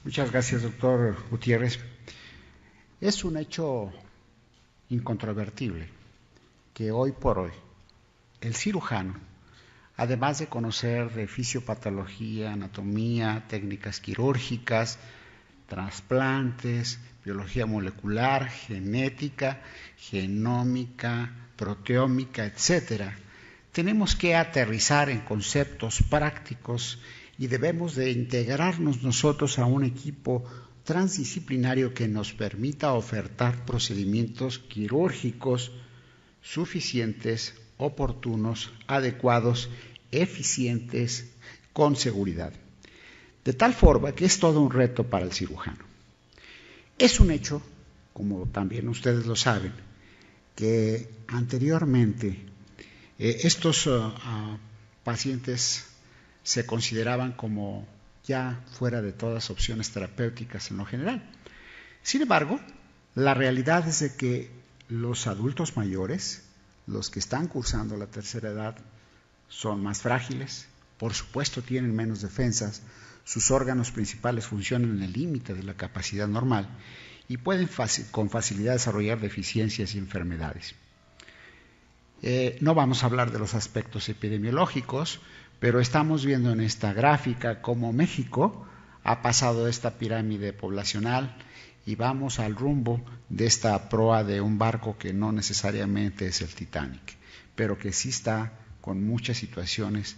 Muchas gracias, doctor Gutiérrez. Es un hecho incontrovertible que hoy por hoy el cirujano, además de conocer de fisiopatología, anatomía, técnicas quirúrgicas, trasplantes, biología molecular, genética, genómica, proteómica, etcétera, tenemos que aterrizar en conceptos prácticos y debemos de integrarnos nosotros a un equipo transdisciplinario que nos permita ofertar procedimientos quirúrgicos suficientes, oportunos, adecuados, eficientes, con seguridad. De tal forma que es todo un reto para el cirujano. Es un hecho, como también ustedes lo saben, que anteriormente estos pacientes se consideraban como ya fuera de todas opciones terapéuticas en lo general. Sin embargo, la realidad es de que los adultos mayores, los que están cursando la tercera edad, son más frágiles, por supuesto tienen menos defensas, sus órganos principales funcionan en el límite de la capacidad normal y pueden con facilidad desarrollar deficiencias y enfermedades. No vamos a hablar de los aspectos epidemiológicos, pero estamos viendo en esta gráfica cómo México ha pasado esta pirámide poblacional y vamos al rumbo de esta proa de un barco que no necesariamente es el Titanic, pero que sí está con muchas situaciones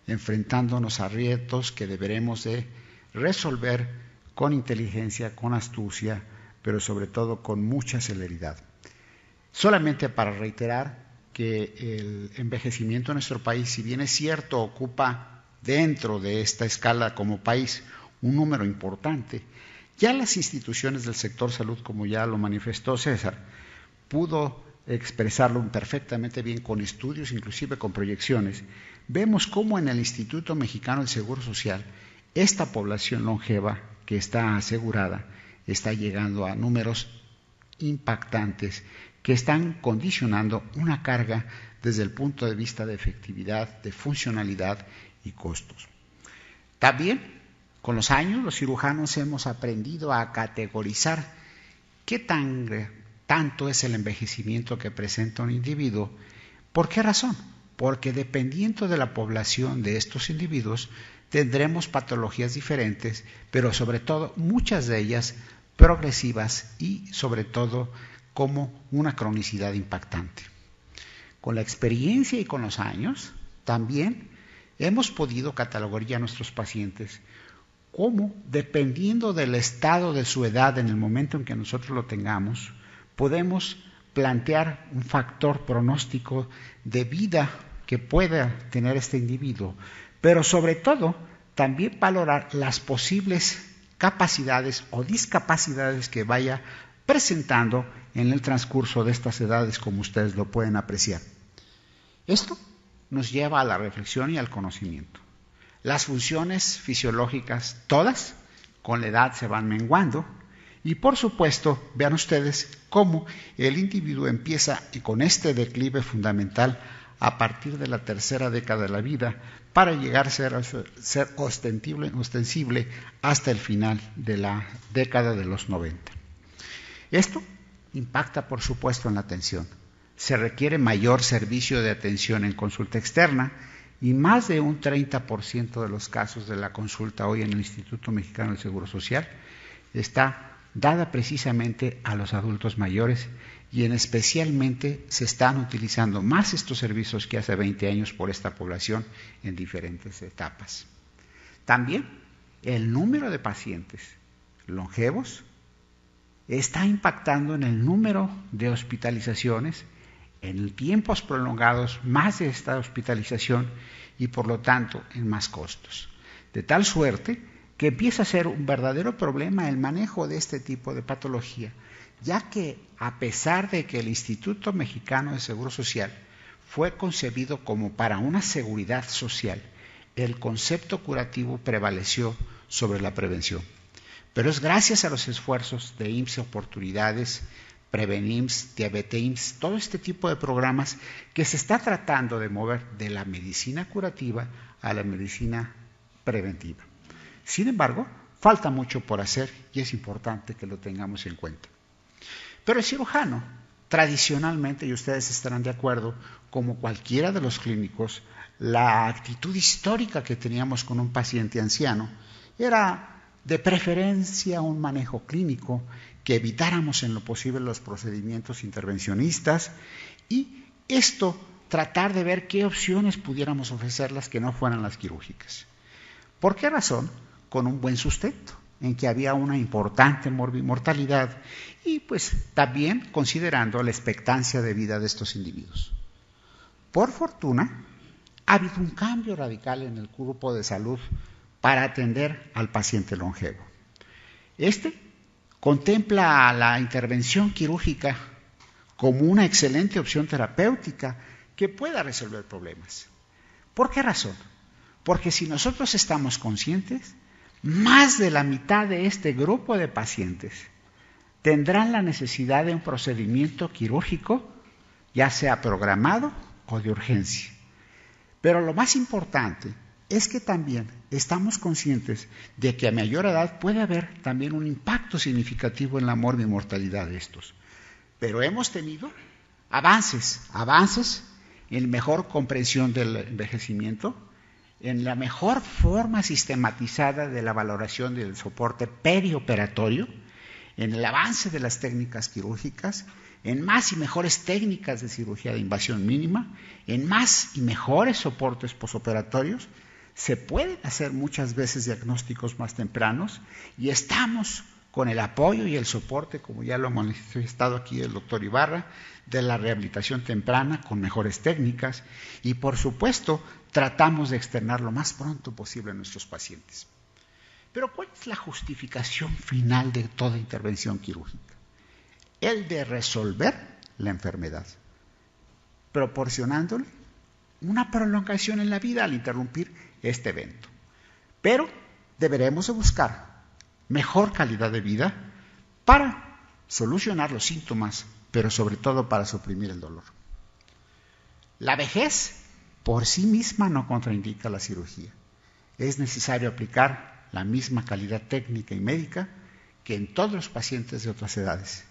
enfrentándonos a retos que deberemos de resolver con inteligencia, con astucia, pero sobre todo con mucha celeridad. Solamente para reiterar que el envejecimiento en nuestro país, si bien es cierto, ocupa dentro de esta escala como país un número importante, ya las instituciones del sector salud, como ya lo manifestó César, pudo expresarlo perfectamente bien con estudios, inclusive con proyecciones. Vemos cómo en el Instituto Mexicano del Seguro Social, esta población longeva que está asegurada está llegando a números impactantes que están condicionando una carga desde el punto de vista de efectividad, de funcionalidad y costos. También, con los años, los cirujanos hemos aprendido a categorizar qué tanto es el envejecimiento que presenta un individuo. ¿Por qué razón? Porque dependiendo de la población de estos individuos, tendremos patologías diferentes, pero sobre todo muchas de ellas progresivas y sobre todo como una cronicidad impactante. Con la experiencia y con los años, también hemos podido catalogar ya a nuestros pacientes como, dependiendo del estado de su edad en el momento en que nosotros lo tengamos, podemos plantear un factor pronóstico de vida que pueda tener este individuo, pero sobre todo también valorar las posibles capacidades o discapacidades que vaya presentando en el transcurso de estas edades, como ustedes lo pueden apreciar. Esto nos lleva a la reflexión y al conocimiento. Las funciones fisiológicas, todas, con la edad se van menguando, y por supuesto, vean ustedes cómo el individuo empieza con este declive fundamental a partir de la tercera década de la vida para llegar a ser ostensible hasta el final de la década de los 90. Esto impacta, por supuesto, en la atención. Se requiere mayor servicio de atención en consulta externa y más de un 30% de los casos de la consulta hoy en el Instituto Mexicano del Seguro Social está dada precisamente a los adultos mayores y especialmente se están utilizando más estos servicios que hace 20 años por esta población en diferentes etapas. También el número de pacientes longevos está impactando en el número de hospitalizaciones, en tiempos prolongados más de esta hospitalización y por lo tanto en más costos. De tal suerte que empieza a ser un verdadero problema el manejo de este tipo de patología, ya que a pesar de que el Instituto Mexicano de Seguro Social fue concebido como para una seguridad social, el concepto curativo prevaleció sobre la prevención. Pero es gracias a los esfuerzos de IMSS Oportunidades, Prevenims, Diabeteims, todo este tipo de programas que se está tratando de mover de la medicina curativa a la medicina preventiva. Sin embargo, falta mucho por hacer y es importante que lo tengamos en cuenta. Pero el cirujano, tradicionalmente, y ustedes estarán de acuerdo, como cualquiera de los clínicos, la actitud histórica que teníamos con un paciente anciano era de preferencia un manejo clínico, que evitáramos en lo posible los procedimientos intervencionistas y esto tratar de ver qué opciones pudiéramos ofrecerlas que no fueran las quirúrgicas. ¿Por qué razón? Con un buen sustento, en que había una importante mortalidad y pues también considerando la expectancia de vida de estos individuos. Por fortuna, ha habido un cambio radical en el grupo de salud para atender al paciente longevo. Este contempla la intervención quirúrgica como una excelente opción terapéutica que pueda resolver problemas. ¿Por qué razón? Porque si nosotros estamos conscientes, más de la mitad de este grupo de pacientes tendrán la necesidad de un procedimiento quirúrgico, ya sea programado o de urgencia. Pero lo más importante es que también estamos conscientes de que a mayor edad puede haber también un impacto significativo en la mortalidad de estos. Pero hemos tenido avances en mejor comprensión del envejecimiento, en la mejor forma sistematizada de la valoración del soporte perioperatorio, en el avance de las técnicas quirúrgicas, en más y mejores técnicas de cirugía de invasión mínima, en más y mejores soportes posoperatorios. Se pueden hacer muchas veces diagnósticos más tempranos y estamos con el apoyo y el soporte, como ya lo ha manifestado aquí el doctor Ibarra, de la rehabilitación temprana con mejores técnicas y, por supuesto, tratamos de externar lo más pronto posible a nuestros pacientes. Pero ¿cuál es la justificación final de toda intervención quirúrgica? El de resolver la enfermedad, proporcionándole una prolongación en la vida al interrumpir este evento. Pero deberemos de buscar mejor calidad de vida para solucionar los síntomas, pero sobre todo para suprimir el dolor. La vejez por sí misma no contraindica la cirugía. Es necesario aplicar la misma calidad técnica y médica que en todos los pacientes de otras edades.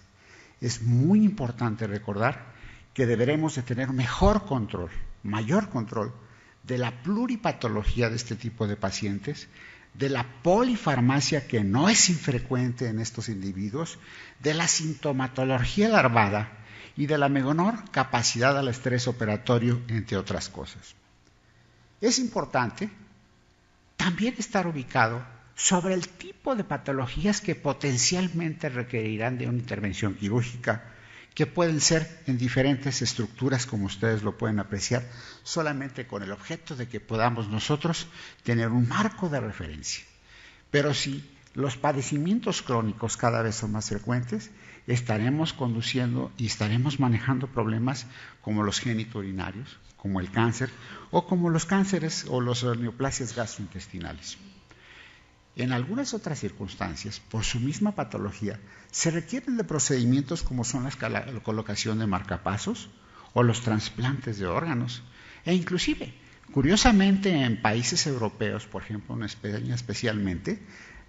Es muy importante recordar que deberemos de tener mejor control, mayor control de la pluripatología de este tipo de pacientes, de la polifarmacia que no es infrecuente en estos individuos, de la sintomatología larvada y de la menor capacidad al estrés operatorio, entre otras cosas. Es importante también estar ubicado sobre el tipo de patologías que potencialmente requerirán de una intervención quirúrgica, que pueden ser en diferentes estructuras, como ustedes lo pueden apreciar, solamente con el objeto de que podamos nosotros tener un marco de referencia. Pero si los padecimientos crónicos cada vez son más frecuentes, estaremos conduciendo y estaremos manejando problemas como los genitourinarios, como el cáncer o como los cánceres o las neoplasias gastrointestinales. En algunas otras circunstancias, por su misma patología, se requieren de procedimientos como son la colocación de marcapasos o los trasplantes de órganos, e inclusive, curiosamente, en países europeos, por ejemplo en España especialmente,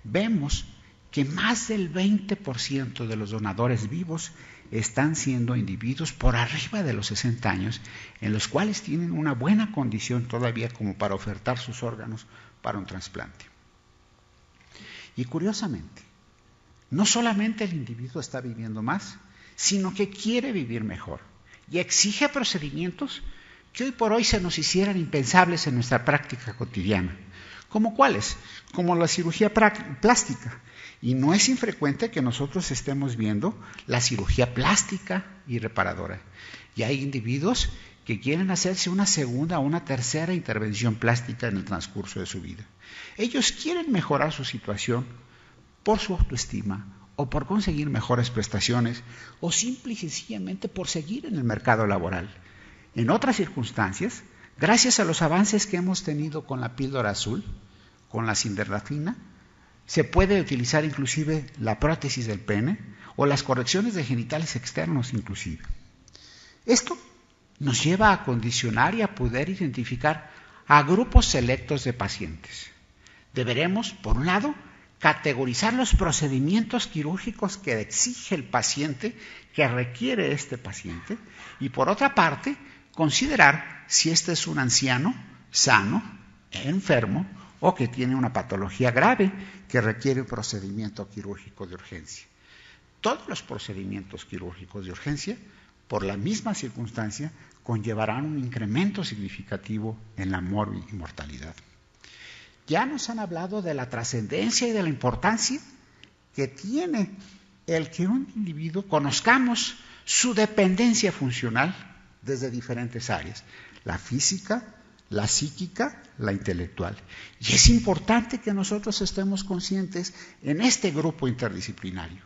vemos que más del 20% de los donadores vivos están siendo individuos por arriba de los 60 años, en los cuales tienen una buena condición todavía como para ofertar sus órganos para un trasplante. Y curiosamente, no solamente el individuo está viviendo más, sino que quiere vivir mejor y exige procedimientos que hoy por hoy se nos hicieran impensables en nuestra práctica cotidiana. ¿Como cuáles? Como la cirugía plástica. Y no es infrecuente que nosotros estemos viendo la cirugía plástica y reparadora. Y hay individuos que quieren hacerse una segunda o una tercera intervención plástica en el transcurso de su vida. Ellos quieren mejorar su situación por su autoestima o por conseguir mejores prestaciones o simple y sencillamente por seguir en el mercado laboral. En otras circunstancias, gracias a los avances que hemos tenido con la píldora azul, con la sildenafila, se puede utilizar inclusive la prótesis del pene o las correcciones de genitales externos inclusive. Esto nos lleva a condicionar y a poder identificar a grupos selectos de pacientes. Deberemos, por un lado, categorizar los procedimientos quirúrgicos que exige el paciente, que requiere este paciente, y por otra parte, considerar si este es un anciano sano, enfermo, o que tiene una patología grave que requiere un procedimiento quirúrgico de urgencia. Todos los procedimientos quirúrgicos de urgencia, por la misma circunstancia, conllevarán un incremento significativo en la mortalidad. Ya nos han hablado de la trascendencia y de la importancia que tiene el que un individuo conozcamos su dependencia funcional desde diferentes áreas, la física, la psíquica, la intelectual. Y es importante que nosotros estemos conscientes en este grupo interdisciplinario.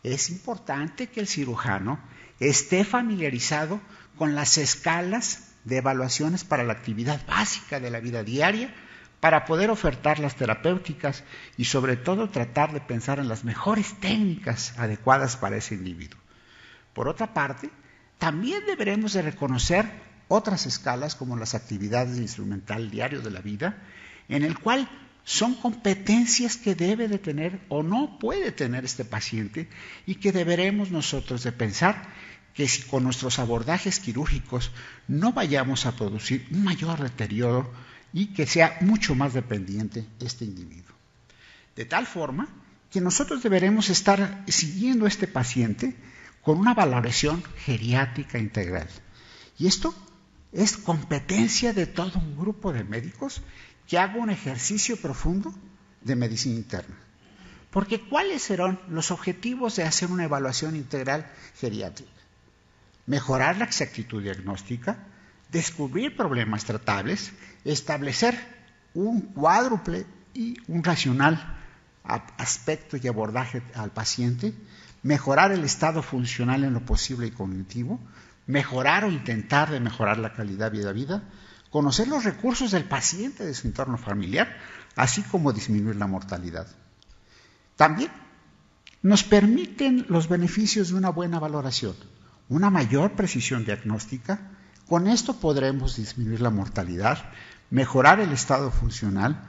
Es importante que el cirujano esté familiarizado con las escalas de evaluaciones para la actividad básica de la vida diaria, para poder ofertar las terapéuticas y sobre todo tratar de pensar en las mejores técnicas adecuadas para ese individuo. Por otra parte, también deberemos de reconocer otras escalas como las actividades de instrumental diario de la vida, en el cual son competencias que debe de tener o no puede tener este paciente y que deberemos nosotros de pensar que si con nuestros abordajes quirúrgicos no vayamos a producir un mayor deterioro y que sea mucho más dependiente este individuo. De tal forma que nosotros deberemos estar siguiendo a este paciente con una valoración geriátrica integral. Y esto es competencia de todo un grupo de médicos que haga un ejercicio profundo de medicina interna. Porque ¿cuáles serán los objetivos de hacer una evaluación integral geriátrica? Mejorar la exactitud diagnóstica, descubrir problemas tratables, establecer un cuádruple y un racional aspecto y abordaje al paciente, mejorar el estado funcional en lo posible y cognitivo, mejorar o intentar de mejorar la calidad de vida, conocer los recursos del paciente de su entorno familiar, así como disminuir la mortalidad. También nos permiten los beneficios de una buena valoración, una mayor precisión diagnóstica. Con esto podremos disminuir la mortalidad, mejorar el estado funcional,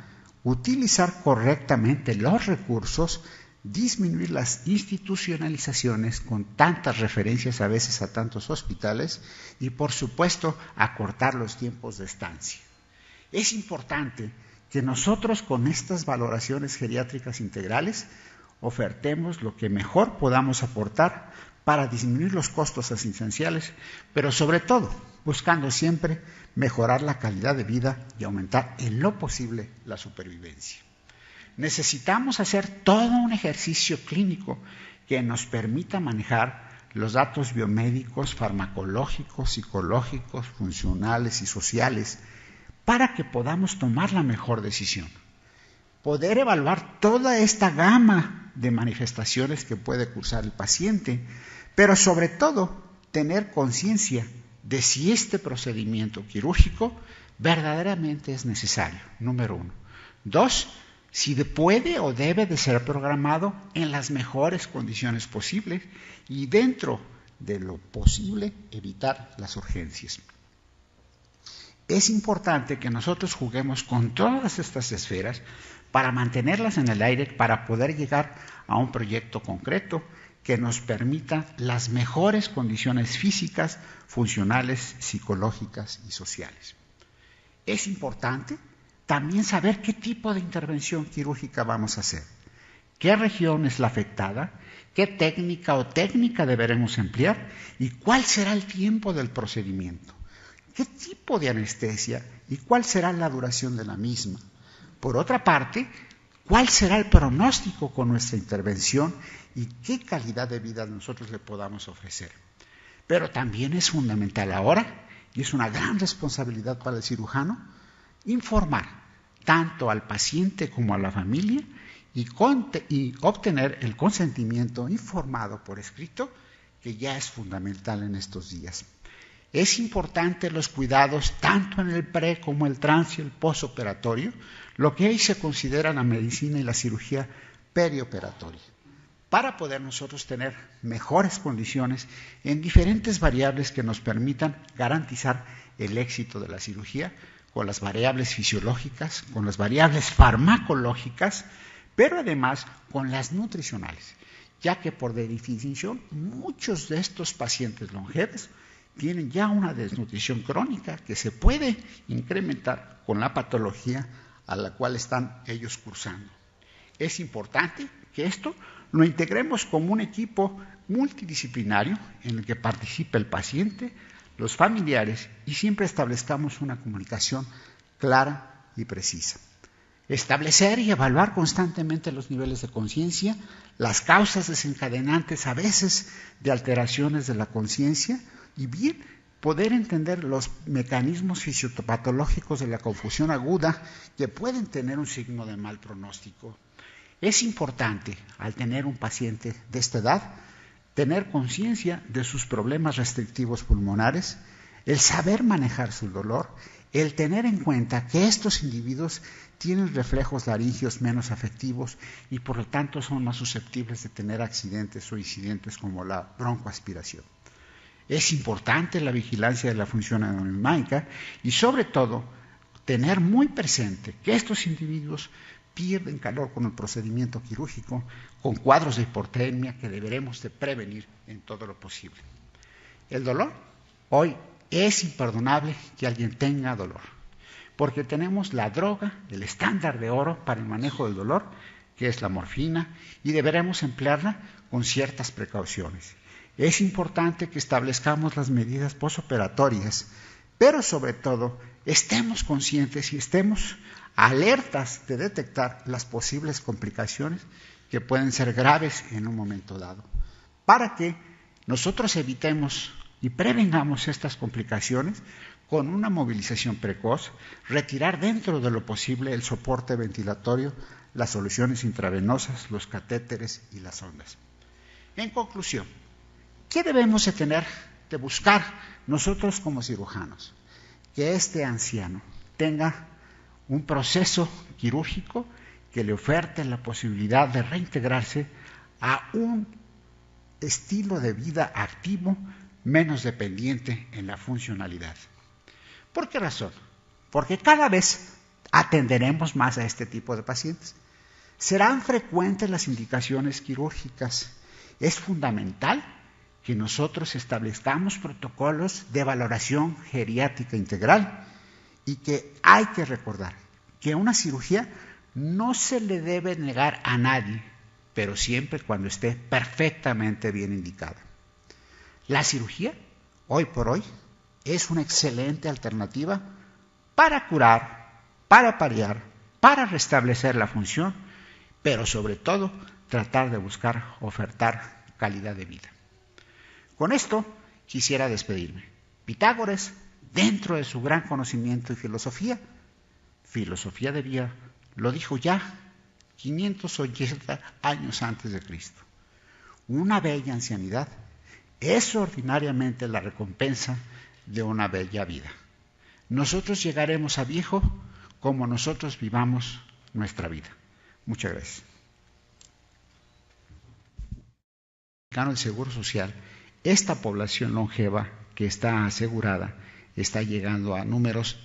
utilizar correctamente los recursos, disminuir las institucionalizaciones con tantas referencias a veces a tantos hospitales y, por supuesto, acortar los tiempos de estancia. Es importante que nosotros con estas valoraciones geriátricas integrales ofertemos lo que mejor podamos aportar para disminuir los costos asistenciales, pero sobre todo buscando siempre mejorar la calidad de vida y aumentar en lo posible la supervivencia. Necesitamos hacer todo un ejercicio clínico que nos permita manejar los datos biomédicos, farmacológicos, psicológicos, funcionales y sociales para que podamos tomar la mejor decisión. Poder evaluar toda esta gama de manifestaciones que puede cursar el paciente, pero sobre todo tener conciencia de si este procedimiento quirúrgico verdaderamente es necesario, número 1. 2, si puede o debe de ser programado en las mejores condiciones posibles y dentro de lo posible evitar las urgencias. Es importante que nosotros juguemos con todas estas esferas para mantenerlas en el aire, para poder llegar a un proyecto concreto que nos permita las mejores condiciones físicas, funcionales, psicológicas y sociales. Es importante también saber qué tipo de intervención quirúrgica vamos a hacer, qué región es la afectada, qué técnica o técnica deberemos emplear y cuál será el tiempo del procedimiento, qué tipo de anestesia y cuál será la duración de la misma. Por otra parte, cuál será el pronóstico con nuestra intervención y qué calidad de vida nosotros le podamos ofrecer. Pero también es fundamental ahora, y es una gran responsabilidad para el cirujano, informar tanto al paciente como a la familia y obtener el consentimiento informado por escrito, que ya es fundamental en estos días. Es importante los cuidados tanto en el pre como el trans y el postoperatorio, lo que hoy se considera la medicina y la cirugía perioperatoria, para poder nosotros tener mejores condiciones en diferentes variables que nos permitan garantizar el éxito de la cirugía, con las variables fisiológicas, con las variables farmacológicas, pero además con las nutricionales, ya que por definición muchos de estos pacientes longevos tienen ya una desnutrición crónica que se puede incrementar con la patología a la cual están ellos cursando. Es importante que esto lo integremos como un equipo multidisciplinario en el que participe el paciente, los familiares y siempre establezcamos una comunicación clara y precisa. Establecer y evaluar constantemente los niveles de conciencia, las causas desencadenantes a veces de alteraciones de la conciencia y bien poder entender los mecanismos fisiopatológicos de la confusión aguda que pueden tener un signo de mal pronóstico. Es importante, al tener un paciente de esta edad, tener conciencia de sus problemas restrictivos pulmonares, el saber manejar su dolor, el tener en cuenta que estos individuos tienen reflejos laringeos menos afectivos y por lo tanto son más susceptibles de tener accidentes o incidentes como la broncoaspiración. Es importante la vigilancia de la función hemodinámica y sobre todo tener muy presente que estos individuos pierden calor con el procedimiento quirúrgico, con cuadros de hipotermia que deberemos de prevenir en todo lo posible. El dolor, hoy es imperdonable que alguien tenga dolor, porque tenemos la droga, el estándar de oro para el manejo del dolor, que es la morfina, y deberemos emplearla con ciertas precauciones. Es importante que establezcamos las medidas posoperatorias, pero sobre todo estemos conscientes y estemos alertas de detectar las posibles complicaciones que pueden ser graves en un momento dado, para que nosotros evitemos y prevengamos estas complicaciones con una movilización precoz, retirar dentro de lo posible el soporte ventilatorio, las soluciones intravenosas, los catéteres y las sondas. En conclusión, ¿qué debemos de buscar nosotros como cirujanos? Que este anciano tenga un proceso quirúrgico que le oferte la posibilidad de reintegrarse a un estilo de vida activo menos dependiente en la funcionalidad. ¿Por qué razón? Porque cada vez atenderemos más a este tipo de pacientes. Serán frecuentes las indicaciones quirúrgicas. Es fundamental que nosotros establezcamos protocolos de valoración geriátrica integral y que hay que recordar que una cirugía no se le debe negar a nadie, pero siempre cuando esté perfectamente bien indicada. La cirugía, hoy por hoy, es una excelente alternativa para curar, para paliar, para restablecer la función, pero sobre todo tratar de buscar ofertar calidad de vida. Con esto quisiera despedirme. Pitágoras, dentro de su gran conocimiento y filosofía de vida, lo dijo ya 580 años antes de Cristo. Una bella ancianidad es ordinariamente la recompensa de una bella vida. Nosotros llegaremos a viejo como nosotros vivamos nuestra vida. Muchas gracias. El Seguro Social, esta población longeva que está asegurada está llegando a números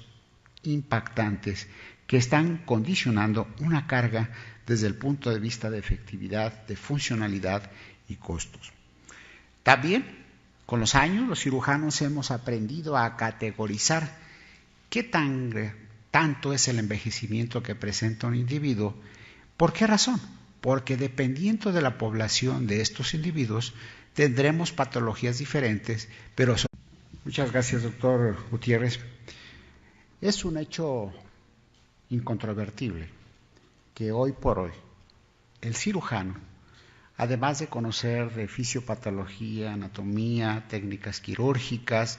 impactantes que están condicionando una carga desde el punto de vista de efectividad, de funcionalidad y costos. También, con los años, los cirujanos hemos aprendido a categorizar qué tanto es el envejecimiento que presenta un individuo. ¿Por qué razón? Porque dependiendo de la población de estos individuos, tendremos patologías diferentes, pero son... Muchas gracias, doctor Gutiérrez. Es un hecho incontrovertible que hoy por hoy el cirujano, además de conocer de fisiopatología, anatomía, técnicas quirúrgicas,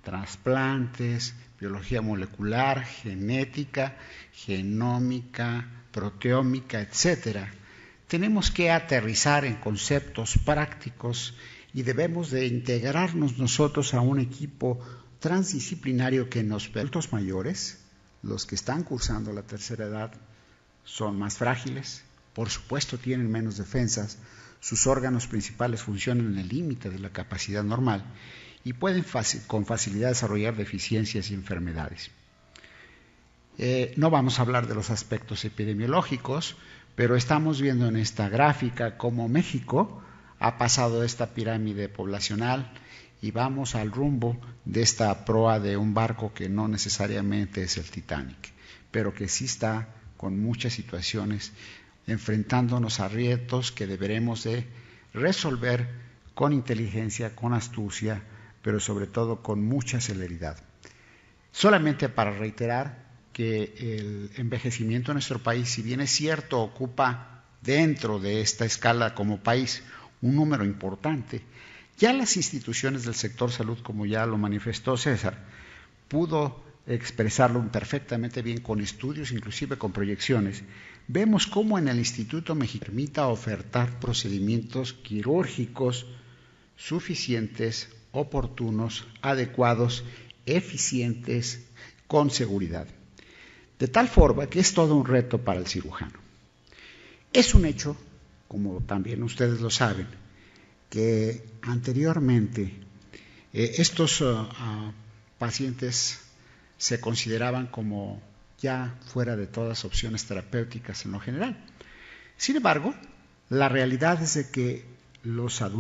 trasplantes, biología molecular, genética, genómica, proteómica, etcétera, tenemos que aterrizar en conceptos prácticos y debemos de integrarnos nosotros a un equipo transdisciplinario que nos adultos mayores, los que están cursando la tercera edad, son más frágiles, por supuesto tienen menos defensas, sus órganos principales funcionan en el límite de la capacidad normal y pueden con facilidad desarrollar deficiencias y enfermedades. No vamos a hablar de los aspectos epidemiológicos pero estamos viendo en esta gráfica cómo México ha pasado esta pirámide poblacional y vamos al rumbo de esta proa de un barco que no necesariamente es el Titanic, pero que sí está con muchas situaciones enfrentándonos a retos que deberemos de resolver con inteligencia, con astucia, pero sobre todo con mucha celeridad. Solamente para reiterar que el envejecimiento en nuestro país, si bien es cierto, ocupa dentro de esta escala como país un número importante, ya las instituciones del sector salud, como ya lo manifestó César, pudo expresarlo perfectamente bien con estudios, inclusive con proyecciones. Vemos cómo en el Instituto Mexicano permita ofertar procedimientos quirúrgicos suficientes, oportunos, adecuados, eficientes, con seguridad. De tal forma que es todo un reto para el cirujano. Es un hecho, como también ustedes lo saben, que anteriormente estos pacientes se consideraban como ya fuera de todas opciones terapéuticas en lo general. Sin embargo, la realidad es de que los adultos